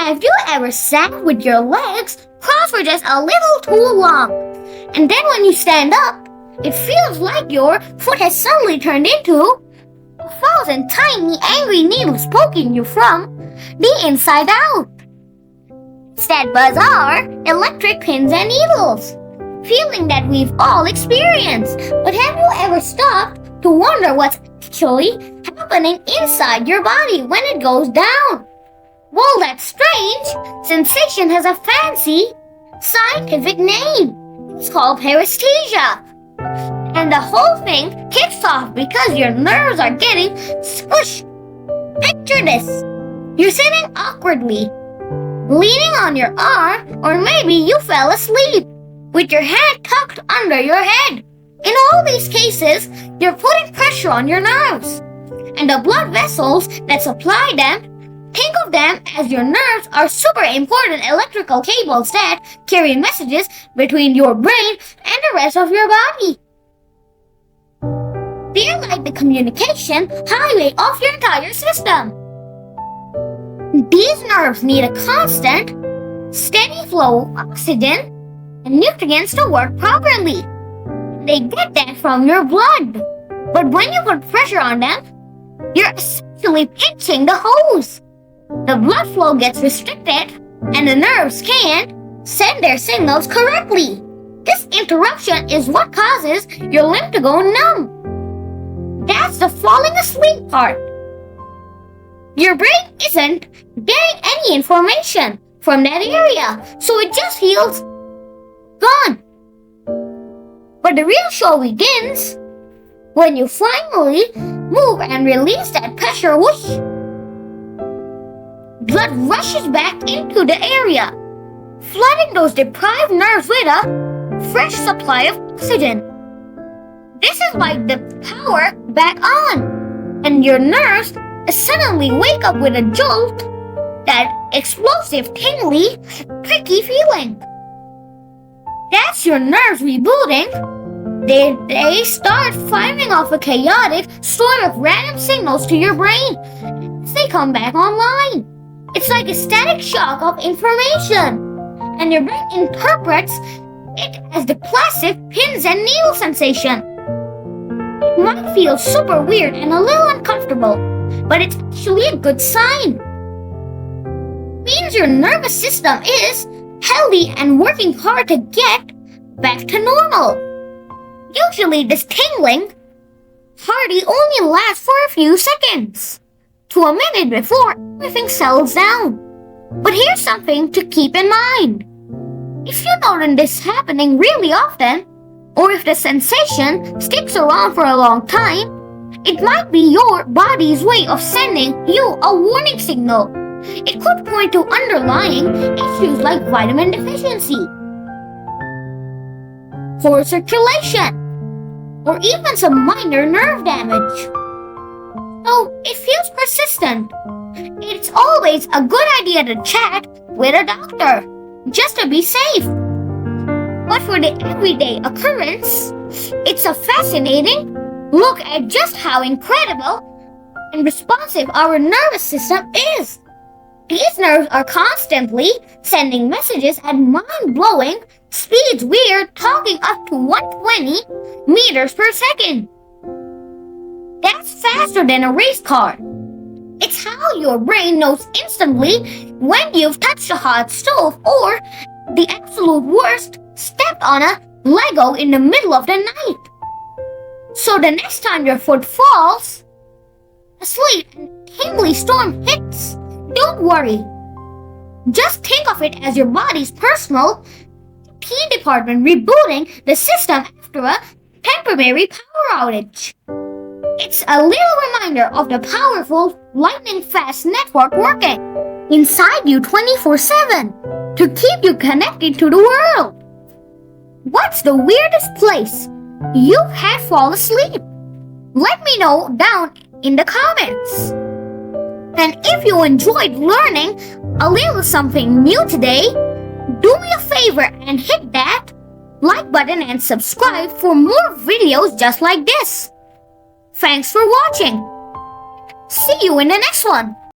Have you ever sat with your legs crossed for just a little too long? And then when you stand up, it feels like your foot has suddenly turned into 1,000 tiny angry needles poking you from the inside out. It's that bizarre electric pins and needles feeling that we've all experienced. But have you ever stopped to wonder what's actually happening inside your body when it goes down? Well, that strange sensation has a fancy scientific name. It's called paresthesia. And the whole thing kicks off because your nerves are getting squished. Picture this. You're sitting awkwardly, leaning on your arm, or maybe you fell asleep with your head tucked under your head. In all these cases, you're putting pressure on your nerves. And the blood vessels that supply them, think of them as your nerves are super important electrical cables that carry messages between your brain and the rest of your body. They're like the communication highway of your entire system. These nerves need a constant, steady flow of oxygen and nutrients to work properly. They get that from your blood. But when you put pressure on them, you're essentially pinching the hose. The blood flow gets restricted and the nerves can't send their signals correctly. This interruption is what causes your limb to go numb. That's the falling asleep part. Your brain isn't getting any information from that area, so it just feels gone. But the real show begins when you finally move and release that pressure whoosh. Blood rushes back into the area, flooding those deprived nerves with a fresh supply of oxygen. This is like the power back on, and your nerves suddenly wake up with a jolt, that explosive, tingly, pricky feeling. That's your nerves rebooting. They start firing off a chaotic storm of random signals to your brain as they come back online. It's like a static shock of information, and your brain interprets it as the classic pins and needles sensation. It might feel super weird and a little uncomfortable, but it's actually a good sign. It means your nervous system is healthy and working hard to get back to normal. Usually this tingling hardly only lasts for a few seconds to a minute before everything settles down. But here's something to keep in mind. If you notice this happening really often, or if the sensation sticks around for a long time, it might be your body's way of sending you a warning signal. It could point to underlying issues like vitamin deficiency, poor circulation, or even some minor nerve damage. So it feels persistent. It's always a good idea to chat with a doctor, just to be safe. But for the everyday occurrence, it's a fascinating look at just how incredible and responsive our nervous system is. These nerves are constantly sending messages at mind-blowing speeds. We're talking up to 120 meters per second. That's faster than a race car. It's how your brain knows instantly when you've touched a hot stove or, the absolute worst, stepped on a Lego in the middle of the night. So the next time your foot falls asleep and a tingly storm hits, don't worry. Just think of it as your body's personal IT department rebooting the system after a temporary power outage. It's a little reminder of the powerful, lightning-fast network working inside you 24/7 to keep you connected to the world. What's the weirdest place you had fall asleep? Let me know down in the comments. And if you enjoyed learning a little something new today, do me a favor and hit that like button and subscribe for more videos just like this. Thanks for watching. See you in the next one.